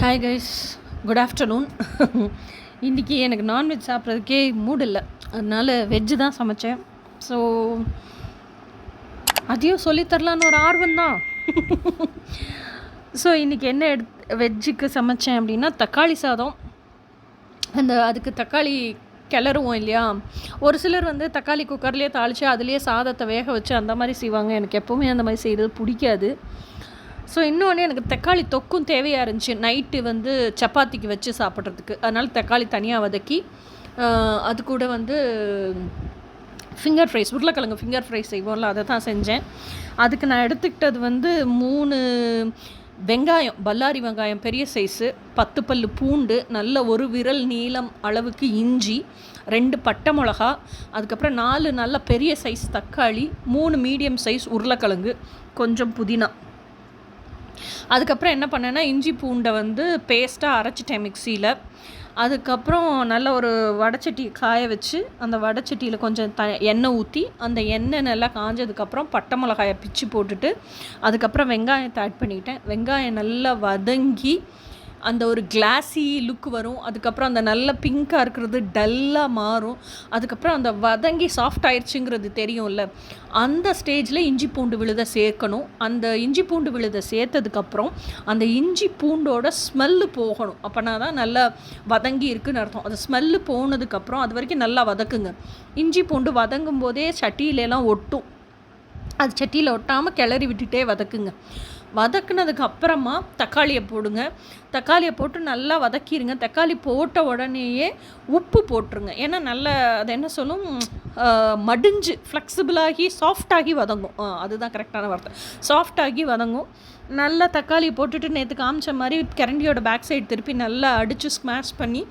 Hi guys, good afternoon. இன்றைக்கி எனக்கு non veg சாப்பிட்றதுக்கே மூடு இல்லை, அதனால் வெஜ்ஜு தான் சமைச்சேன். ஸோ அதையும் சொல்லித்தரலான்னு ஒரு ஆர்வம் தான். ஸோ இன்றைக்கி என்ன வெஜ்ஜுக்கு சமைச்சேன் அப்படின்னா தக்காளி சாதம். அதுக்கு தக்காளி கிளறுவோம் இல்லையா, ஒரு சிலர் தக்காளி குக்கர்லேயே தாளித்து அதுலேயே சாதத்தை வேக வச்சு அந்த மாதிரி செய்வாங்க. எனக்கு எப்போவுமே அந்த மாதிரி செய்கிறது பிடிக்காது. ஸோ இன்னொன்று எனக்கு தக்காளி தொக்கும் தேவையாக இருந்துச்சு நைட்டு சப்பாத்திக்கு வச்சு சாப்பிட்றதுக்கு. அதனால் தக்காளி தனியாக வதக்கி அது கூட ஃபிங்கர் ஃப்ரைஸ், உருளைக்கிழங்கு ஃபிங்கர் ஃப்ரைஸ் செய்வோம்ல, அதை தான் செஞ்சேன். அதுக்கு நான் எடுத்துக்கிட்டது 3 வெங்காயம், பல்லாரி வெங்காயம் பெரிய சைஸு, 10 பல் பூண்டு, நல்ல ஒரு விரல் நீளம் அளவுக்கு இஞ்சி, 2 பட்டை மிளகா, அதுக்கப்புறம் 4 நல்ல பெரிய சைஸ் தக்காளி, 3 மீடியம் சைஸ் உருளைக்கிழங்கு, கொஞ்சம் புதினா. அதுக்கப்புறம் என்ன பண்ணேன்னா இஞ்சி பூண்டை பேஸ்ட்டாக அரைச்சிட்டேன் மிக்சியில். அதுக்கப்புறம் நல்ல ஒரு வடைச்சட்டி காய வச்சு அந்த வடைச்சட்டியில் கொஞ்சம் எண்ணெய் ஊற்றி அந்த எண்ணெய் நல்லா காஞ்சதுக்கப்புறம் பட்டை மிளகாயை பிச்சு போட்டுட்டு அதுக்கப்புறம் வெங்காயத்தை ஆட் பண்ணிக்கிட்டேன். வெங்காயம் நல்லா வதங்கி அந்த ஒரு கிளாஸி லுக் வரும். அதுக்கப்புறம் அந்த நல்ல பிங்காக இருக்கிறது டல்லாக மாறும். அதுக்கப்புறம் அந்த வதங்கி சாஃப்ட் ஆயிடுச்சுங்கிறது தெரியும்ல, அந்த ஸ்டேஜில் இஞ்சி பூண்டு விழுதை சேர்க்கணும். அந்த இஞ்சி பூண்டு விழுதை சேர்த்ததுக்கப்புறம் அந்த இஞ்சி பூண்டோட ஸ்மெல்லு போகணும். அப்போனா தான் நல்லா வதங்கி இருக்குன்னு அர்த்தம். அது ஸ்மெல்லு போனதுக்கப்புறம் அது வரைக்கும் நல்லா வதக்குங்க. இஞ்சி பூண்டு வதங்கும் போதே சட்டியிலலாம் ஒட்டும், அது சட்டியில் ஒட்டாமல் கிளறி விட்டுட்டே வதக்குங்க. வதக்குனதுக்கு அப்புறமா தக்காளியை போடுங்க. தக்காளியை போட்டு நல்லா வதக்கிடுங்க. தக்காளி போட்ட உடனேயே உப்பு போட்டுருங்க. ஏன்னா நல்லா அது என்ன சொல்லும், மடிஞ்சு ஃப்ளெக்சிபிளாகி சாஃப்டாகி வதங்கும். அதுதான் கரெக்டான வார்த்தை, சாஃப்டாகி வதங்கும். நல்லா தக்காளி போட்டுட்டு நேற்று காமிச்ச மாதிரி கரண்டியோட பேக் சைடு திருப்பி நல்லா அடித்து ஸ்மாஷ் பண்ணி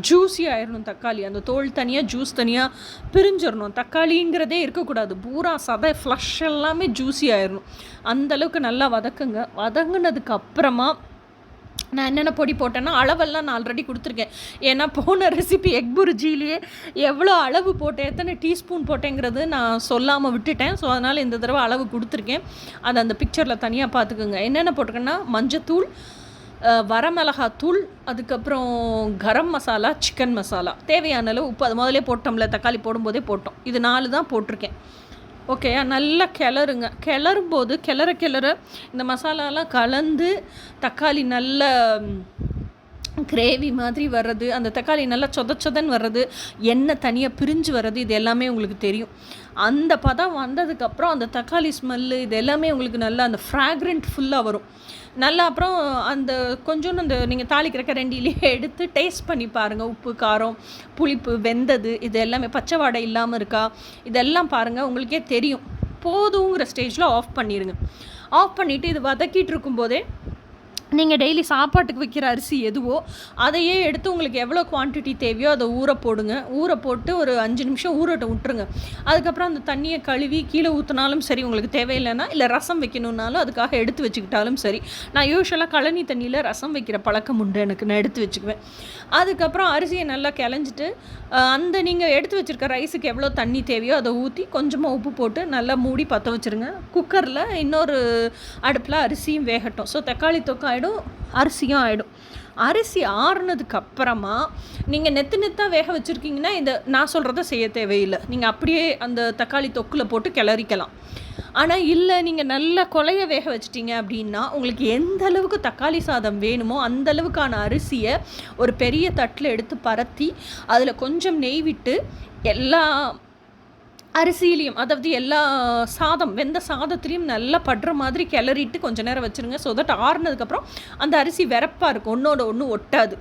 ஜூஸி ஆயிடணும். தக்காளி அந்த தோல் தனியாக ஜூஸ் தனியாக பிரிஞ்சிடணும். தக்காளிங்கிறதே இருக்கக்கூடாது, பூரா சதை ஃப்ளஷ் எல்லாமே ஜூஸி ஆயிடணும். அந்தளவுக்கு நல்லா வதக்குங்க. வதங்கினதுக்கு அப்புறமா நான் என்னென்ன பொடி போட்டேன்னா அளவெல்லாம் நான் ஆல்ரெடி கொடுத்துருக்கேன். ஏன்னா போன ரெசிபி எக் புர்ஜிலேயே எவ்வளோ அளவு போட்டேன், எத்தனை டீஸ்பூன் போட்டேங்கிறது நான் சொல்லாமல் விட்டுட்டேன். ஸோ அதனால் இந்த தடவை அளவு கொடுத்துருக்கேன். அதை அந்த பிக்சரில் தனியாக பார்த்துக்குங்க. என்னென்ன போட்டிருக்கேன்னா மஞ்சத்தூள், வரமிளகாத்தூள், அதுக்கப்புறம் கரம் மசாலா, சிக்கன் மசாலா, தேவையான அளவு உப்பு. அது முதலே போட்டோம்ல, தக்காளி போடும்போதே போட்டோம். இது 4 தான் போட்டிருக்கேன். ஓகே, நல்லா கிளறுங்க. கிளறும்போது கிளற இந்த மசாலாலாம் கலந்து தக்காளி நல்ல கிரேவி மாதிரி வர்றது, அந்த தக்காளி நல்லா சொதன்னு வர்றது, எண்ணெய் தனியாக பிரிஞ்சு வர்றது, இது எல்லாமே உங்களுக்கு தெரியும். அந்த பதம் வந்ததுக்கப்புறம் அந்த தக்காளி ஸ்மெல்லு இது எல்லாமே உங்களுக்கு நல்லா அந்த ஃப்ராக்ரண்ட் ஃபுல்லாக வரும். நல்லா அப்புறம் அந்த கொஞ்சோண்டு அந்த நீங்கள் தாளிக்கிற கரண்டிலேயே எடுத்து டேஸ்ட் பண்ணி பாருங்கள். உப்பு, காரம், புளிப்பு, வெந்தது, இது எல்லாமே பச்சை வாடை இல்லாமல் இருக்கா, இதெல்லாம் பாருங்கள், உங்களுக்கே தெரியும். போதுங்கிற ஸ்டேஜில் ஆஃப் பண்ணிடுங்க. ஆஃப் பண்ணிவிட்டு இது வதக்கிட்டு இருக்கும்போதே நீங்கள் டெய்லி சாப்பாட்டுக்கு வைக்கிற அரிசி எதுவோ அதையே எடுத்து உங்களுக்கு எவ்வளோ குவான்டிட்டி தேவையோ அதை ஊற போடுங்க. ஊற போட்டு ஒரு 5 நிமிஷம் ஊறட்ட விட்டுருங்க. அதுக்கப்புறம் அந்த தண்ணியை கழுவி கீழே ஊற்றினாலும் சரி, உங்களுக்கு தேவையில்லைன்னா, இல்லை ரசம் வைக்கணுன்னாலும் அதுக்காக எடுத்து வச்சுக்கிட்டாலும் சரி. நான் யூஸ்வலாக கழனி தண்ணியில் ரசம் வைக்கிற பழக்கம் உண்டு எனக்கு, நான் எடுத்து வச்சுக்குவேன். அதுக்கப்புறம் அரிசியை நல்லா கிளஞ்சிட்டு அந்த நீங்கள் எடுத்து வச்சுருக்க ரைஸுக்கு எவ்வளோ தண்ணி தேவையோ அதை ஊற்றி கொஞ்சமாக உப்பு போட்டு நல்லா மூடி பற்ற வச்சுருங்க. குக்கரில் இன்னொரு அடுப்பில் அரிசியும் வேகட்டும். ஸோ தக்காளி தொக்கு அரிசியும் ஆகிடும். அரிசி ஆறுனதுக்கு அப்புறமா நீங்கள் நெத்தாக வேக வச்சுருக்கீங்கன்னா இதை நான் சொல்கிறத செய்ய தேவையில்லை, நீங்கள் அப்படியே அந்த தக்காளி தொக்கில் போட்டு கிளறிக்கலாம். ஆனால் இல்லை, நீங்கள் நல்லா கொலைய வேக வச்சிட்டிங்க அப்படின்னா உங்களுக்கு எந்த அளவுக்கு தக்காளி சாதம் வேணுமோ அந்த அளவுக்கான அரிசியை ஒரு பெரிய தட்டில் எடுத்து பரத்தி அதில் கொஞ்சம் நெய் விட்டு எல்லா அரிசியிலையும், அதாவது எல்லா வெந்த சாதத்துலேயும் நல்லா படுற மாதிரி கிளறிட்டு கொஞ்சம் நேரம் வச்சுருங்க. ஸோ தட் ஆறுனதுக்கப்புறம் அந்த அரிசி வெறப்பாக இருக்கும், ஒன்றோட ஒன்று ஒட்டாது,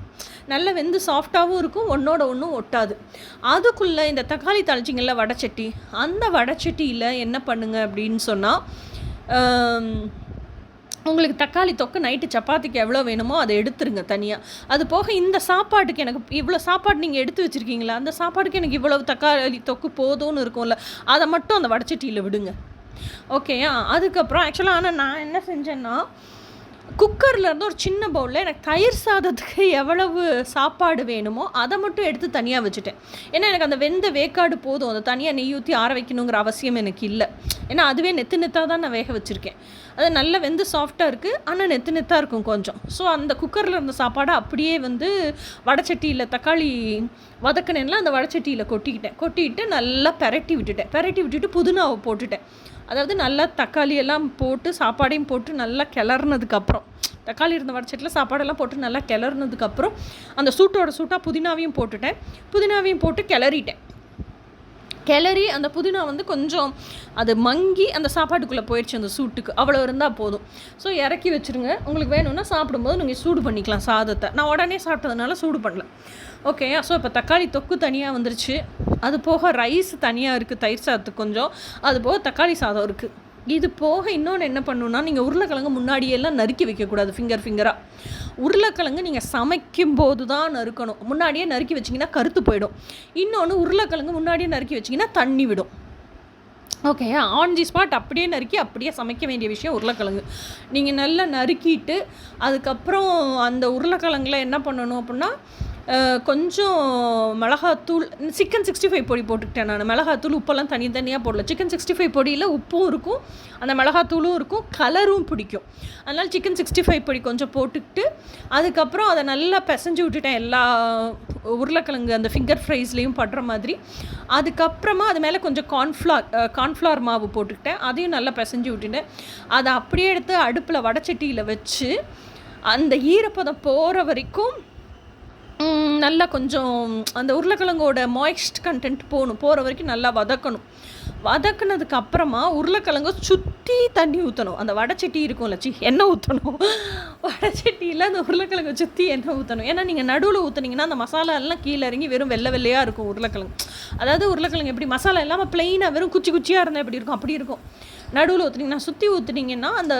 நல்லா வெந்து சாஃப்டாகவும் இருக்கும், ஒன்றோட ஒன்றும் ஒட்டாது. அதுக்குள்ளே இந்த தக்காளி தாளிச்சிங்கள்ல வடைச்சட்டி, அந்த வடைச்சட்டியில் என்ன பண்ணுங்க அப்படின்னு சொன்னால், உங்களுக்கு தக்காளி தொக்கு நைட்டு சப்பாத்திக்கு எவ்வளோ வேணுமோ அதை எடுத்துருங்க தனியாக. அது போக இந்த சாப்பாட்டுக்கு எனக்கு இவ்வளோ சாப்பாடு நீங்கள் எடுத்து வச்சுருக்கீங்களா, அந்த சாப்பாட்டுக்கு எனக்கு இவ்வளோ தக்காளி தொக்கு போதும்னு இருக்கும்ல, அதை மட்டும் அந்த வடைச்சட்டியில் விடுங்க. ஓகேயா? அதுக்கப்புறம் ஆக்சுவலாக ஆனால் நான் என்ன செஞ்சேன்னா குக்கரில் இருந்து ஒரு சின்ன பவுலில் எனக்கு தயிர் சாதத்துக்கு எவ்வளவு சாப்பாடு வேணுமோ அதை மட்டும் எடுத்து தனியாக வச்சுட்டேன். ஏன்னா எனக்கு அந்த வெந்த வேக்காடு போதும், அதை தனியாக நெய் ஊற்றி ஆற வைக்கணுங்கிற அவசியம் எனக்கு இல்லை. ஏன்னா அதுவே நெத்தாக தான் நான் வேக வச்சுருக்கேன். அது நல்லா வெந்து சாஃப்டாக இருக்குது, ஆனால் நெத்தாக இருக்கும் கொஞ்சம். ஸோ அந்த குக்கரில் இருந்த சாப்பாடை அப்படியே வந்து வடைச்சட்டியில் தக்காளி வதக்கினேன்ல அந்த வடைச்சட்டியில் கொட்டிக்கிட்டு நல்லா பெரட்டி விட்டுட்டு புதினாவை போட்டுட்டேன். அதாவது நல்லா தக்காளி எல்லாம் போட்டு சாப்பாடையும் போட்டு நல்லா கிளறினதுக்கப்புறம், தக்காளி இருந்த வடச்சட்டியில் சாப்பாடெல்லாம் போட்டு நல்லா கிளறினதுக்கப்புறம் அந்த சூட்டாக புதினாவையும் போட்டு கிளறி அந்த புதினா வந்து கொஞ்சம் அது மங்கி அந்த சாப்பாட்டுக்குள்ளே போயிடுச்சு அந்த சூட்டுக்கு, அவ்வளோ இருந்தால் போதும். ஸோ இறக்கி வச்சுருங்க. உங்களுக்கு வேணும்னா சாப்பிடும்போது நீங்கள் சூடு பண்ணிக்கலாம் சாதத்தை. நான் உடனே சாப்பிட்டதுனால சூடு பண்ணல. ஓகே. ஸோ இப்போ தக்காளி தொக்கு தனியாக வந்துருச்சு, அது போக ரைஸ் தனியாக இருக்குது தயிர் சாதத்துக்கு கொஞ்சம், அது போக தக்காளி சாதம் இருக்குது. இது போக இன்னொன்று என்ன பண்ணணுன்னா, நீங்கள் உருளைக்கிழங்கு முன்னாடியெல்லாம் நறுக்கி வைக்கக்கூடாது ஃபிங்கராக. உருளைக்கிழங்கு நீங்கள் சமைக்கும் போது தான் நறுக்கணும். முன்னாடியே நறுக்கி வச்சிங்கன்னா கருத்து போயிடும். இன்னொன்று, உருளைக்கிழங்கு முன்னாடியே நறுக்கி வச்சிங்கன்னா தண்ணி விடும். ஓகே. ஆன் தி ஸ்பாட் அப்படியே நறுக்கி அப்படியே சமைக்க வேண்டிய விஷயம் உருளைக்கிழங்கு. நீங்கள் நல்லா நறுக்கிட்டு அதுக்கப்புறம் அந்த உருளைக்கிழங்குல என்ன பண்ணணும் அப்படின்னா, கொஞ்சம் மிளகாத்தூள், சிக்கன் 65 பொடி போட்டுக்கிட்டேன் நான். மிளகாத்தூள் உப்பெல்லாம் தனியாக போடல. சிக்கன் 65 பொடியில் உப்பும் இருக்கும், அந்த மிளகாத்தூளும் இருக்கும், கலரும் பிடிக்கும். அதனால் சிக்கன் 65 பொடி கொஞ்சம் போட்டுக்கிட்டு அதுக்கப்புறம் அதை நல்லா பிசைஞ்சு விட்டுட்டேன், எல்லா உருளைக்கிழங்கு அந்த ஃபிங்கர் ஃப்ரைஸ்லேயும் படுற மாதிரி. அதுக்கப்புறமா அது மேலே கொஞ்சம் கார்ன்ஃப்ளவர் மாவு போட்டுக்கிட்டேன், அதையும் நல்லா பிசைஞ்சு விட்டுட்டேன். அதை அப்படியே எடுத்து அடுப்பில் வடைச்சட்டியில் வச்சு அந்த ஈரப்பதம் போகிற வரைக்கும் நல்லா கொஞ்சம் அந்த உருளைக்கிழங்கோட மாய்ஸ்ட் கண்டென்ட் போகிற வரைக்கும் நல்லா வதக்கணும். வதக்குனதுக்கு அப்புறமா உருளைக்கிழங்கு சுற்றி தண்ணி ஊற்றணும். அந்த வடைச்சட்டி இருக்கும்ல, எண்ணெய் ஊற்றணும். வடைச்சட்டியில் அந்த உருளைக்கிழங்கு சுற்றி எண்ணெய் ஊற்றணும். ஏன்னா நீங்கள் நடுவில் ஊற்றுனீங்கன்னா அந்த மசாலா எல்லாம் கீழே இறங்கி வெறும் வெள்ளையாக இருக்கும் உருளைக்கிழங்கு. அதாவது உருளைக்கிழங்கு எப்படி மசாலா இல்லாமல் ப்ளெயினாக வெறும் குச்சியாக இருந்தால் எப்படி இருக்கும், அப்படி இருக்கும். நடுவில் ஊற்றுனீங்கன்னா, சுற்றி ஊற்றுனீங்கன்னா அந்த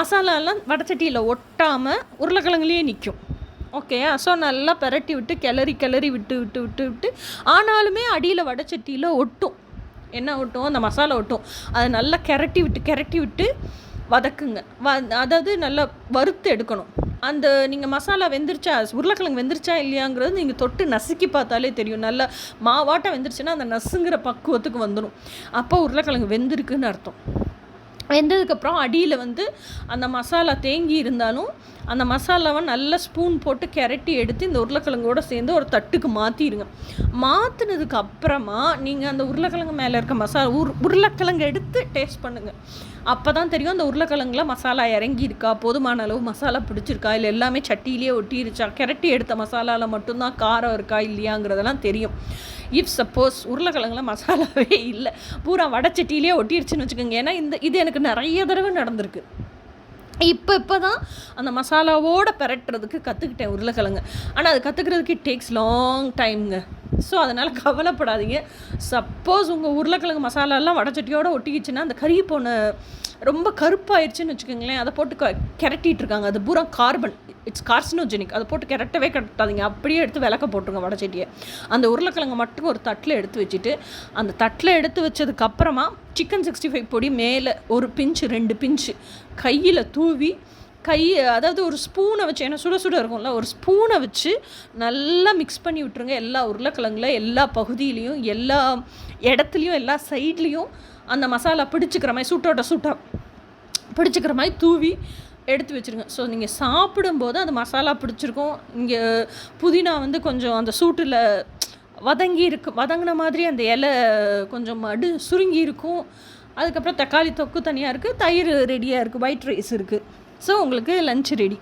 மசாலாலாம் வடைச்சட்டியில் ஒட்டாமல் உருளைக்கிழங்குலேயே நிற்கும். ஓகே. ஸோ நல்லா பெரட்டி விட்டு கிளறி விட்டு ஆனாலுமே அடியில் வடைச்சட்டியில் ஒட்டும், என்ன ஒட்டும், அந்த மசாலா ஒட்டும். அதை நல்லா கிரட்டி விட்டு வதக்குங்க. அதாவது நல்லா வறுத்து எடுக்கணும். அந்த நீங்கள் மசாலா வெந்துருச்சா, உருளைக்கிழங்கு வெந்துருச்சா இல்லையாங்கிறது நீங்கள் தொட்டு நசுக்கி பார்த்தாலே தெரியும். நல்லா மாவாட்டம் வெந்துருச்சுன்னா அந்த நசுங்கிற பக்குவத்துக்கு வந்துடும். அப்போ உருளைக்கிழங்கு வெந்திருக்குன்னு அர்த்தம். வெந்ததுக்கப்புறம் அடியில் வந்து அந்த மசாலா தேங்கி இருந்தாலும் அந்த மசாலாவை நல்ல ஸ்பூன் போட்டு கிரட்டி எடுத்து இந்த உருளைக்கிழங்கோடு சேர்ந்து ஒரு தட்டுக்கு மாற்றிடுங்க. மாற்றினதுக்கு அப்புறமா நீங்கள் அந்த உருளைக்கிழங்கு மேலே இருக்க உருளைக்கிழங்கு எடுத்து டேஸ்ட் பண்ணுங்கள். அப்போ தான் தெரியும் அந்த உருளைக்கிழங்குல மசாலா இறங்கி இருக்கா, போதுமான அளவு மசாலா பிடிச்சிருக்கா, இல்லை எல்லாமே சட்டியிலே ஒட்டிருச்சா, கிரட்டி எடுத்த மசாலாவில் மட்டும்தான் காரம் இருக்கா இல்லையாங்கிறதெல்லாம் தெரியும். இஃப் சப்போஸ் உருளைக்கிழங்குல மசாலாவே இல்லை, பூரா வடைச்சட்டியிலே ஒட்டிருச்சுன்னு வச்சுக்கோங்க. ஏன்னா இது எனக்கு நிறைய தடவை நடந்திருக்கு. இப்போ தான் அந்த மசாலாவோடு பெரட்டுறதுக்கு கற்றுக்கிட்டேன் உருளைக்கிழங்கு. ஆனால் அது கற்றுக்கிறதுக்கு இட் டேக்ஸ் லாங் டைமுங்க. ஸோ அதனால் கவலைப்படாதீங்க. சப்போஸ் உங்கள் உருளைக்கிழங்கு மசாலாலாம் வடைச்சட்டியோடு ஒட்டிக்கிச்சுன்னா அந்த கறி போன ரொம்ப கருப்பாயிடுச்சுன்னு வச்சுக்கோங்களேன், அதை போட்டு கிரட்டிகிட்ருக்காங்க. அது பூரா கார்பன், இட்ஸ் கார்சினோஜெனிக். அதை போட்டு கிரட்டாதீங்க, அப்படியே எடுத்து விளக்க போட்டுருங்க வடைச்சட்டியை. அந்த உருளைக்கிழங்கு மட்டும் ஒரு தட்டில் எடுத்து வச்சுட்டு, அந்த தட்டில் எடுத்து வச்சதுக்கப்புறமா சிக்கன் 65 பொடி மேலே ஒரு பிஞ்சு 2 பிஞ்சு கையில் தூவி, அதாவது ஒரு ஸ்பூனை வச்சு, ஏன்னா சுட இருக்கும்ல, ஒரு ஸ்பூனை வச்சு நல்லா மிக்ஸ் பண்ணி விட்டுருங்க. எல்லா உருளைக்கிழங்குல எல்லா பகுதியிலையும் எல்லா இடத்துலையும் எல்லா சைட்லேயும் அந்த மசாலா பிடிச்சிக்கிற மாதிரி சூட்டாக பிடிச்சிக்கிற மாதிரி தூவி எடுத்து வச்சுருங்க. ஸோ நீங்கள் சாப்பிடும்போது அந்த மசாலா பிடிச்சிருக்கும். இங்கே புதினா வந்து கொஞ்சம் அந்த சூட்டில் வதங்கின மாதிரி அந்த இலை கொஞ்சம் சுருங்கி இருக்கும். அதுக்கப்புறம் தக்காளி தொக்கு தனியாக இருக்குது, தயிர் ரெடியாக இருக்குது, ஒயிட் ரைஸ் இருக்குது. ஸோ உங்களுக்கு லஞ்ச் ரெடி.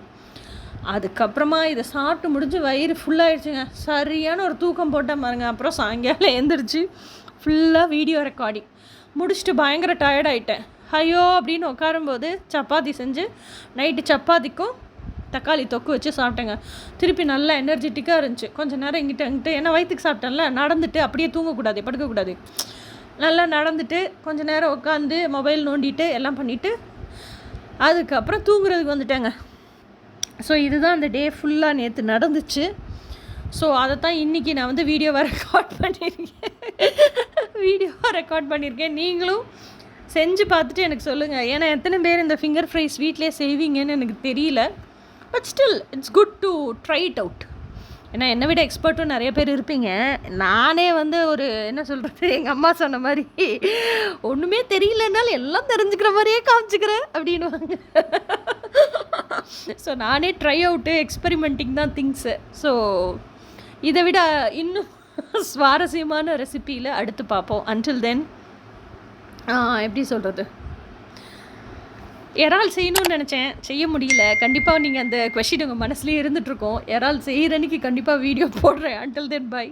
அதுக்கப்புறமா இதை சாப்பிட்டு முடிஞ்சு வயிறு ஃபுல்லாகிடுச்சுங்க. சரியான ஒரு தூக்கம் போட்டேன் பாருங்க. அப்புறம் சாயங்காலம் எழுந்திரிச்சு ஃபுல்லாக வீடியோ ரெக்கார்டிங் முடிச்சுட்டு பயங்கர டயர்டாயிட்டேன். ஐயோ அப்படின்னு உட்காரும்போது சப்பாத்தி செஞ்சு நைட்டு சப்பாத்திக்கும் தக்காளி தொக்கு வச்சு சாப்பிட்டேங்க. திருப்பி நல்லா எனர்ஜெட்டிக்காக இருந்துச்சு. கொஞ்சம் நேரம் இங்கிட்ட ஏன்னா வயிற்றுக்கு சாப்பிட்டேன்ல, நடந்துட்டு அப்படியே தூங்கக்கூடாது, படுக்கக்கூடாது. நல்லா நடந்துட்டு கொஞ்சம் நேரம் உட்காந்து மொபைல் நோண்டிட்டு எல்லாம் பண்ணிவிட்டு அதுக்கப்புறம் தூங்குறதுக்கு வந்துட்டேங்க. ஸோ இதுதான் அந்த டே ஃபுல்லாக நேற்று நடந்துச்சு. ஸோ அதை தான் இன்றைக்கி நான் வந்து வீடியோவாக ரெக்கார்ட் பண்ணியிருக்கேன். நீங்களும் செஞ்சு பார்த்துட்டு எனக்கு சொல்லுங்கள். ஏன்னா எத்தனை பேர் இந்த ஃபிங்கர் ஃப்ரைஸ் வீட்டிலே செய்வீங்கன்னு எனக்கு தெரியல. But still it's good to try it out. ஏன்னா என்னை விட எக்ஸ்பர்ட்டும் நிறைய பேர் இருப்பீங்க. நானே வந்து ஒரு என்ன சொல்கிறது, எங்கள் அம்மா சொன்ன மாதிரி ஒன்றுமே தெரியலனாலும் எல்லாம் தெரிஞ்சுக்கிற மாதிரியே காமிச்சிக்கிறேன் அப்படின்வாங்க. ஸோ நானே ட்ரை அவுட்டு எக்ஸ்பெரிமெண்டிங் தான் திங்ஸு. ஸோ இதை விட இன்னும் சுவாரஸ்யமான ரெசிப்பியில் அடுத்து பார்ப்போம். அன்டில் தென் எப்படி சொல்கிறது, இறால் செய்யணும்னு நினச்சேன், செய்ய முடியல. கண்டிப்பாக நீங்கள் அந்த கொஷின் உங்கள் மனசுலேயே இருந்துகிட்ருக்கோம். இறால் செய்கிற அன்றைக்கி கண்டிப்பாக வீடியோ போடுறேன். Until then by.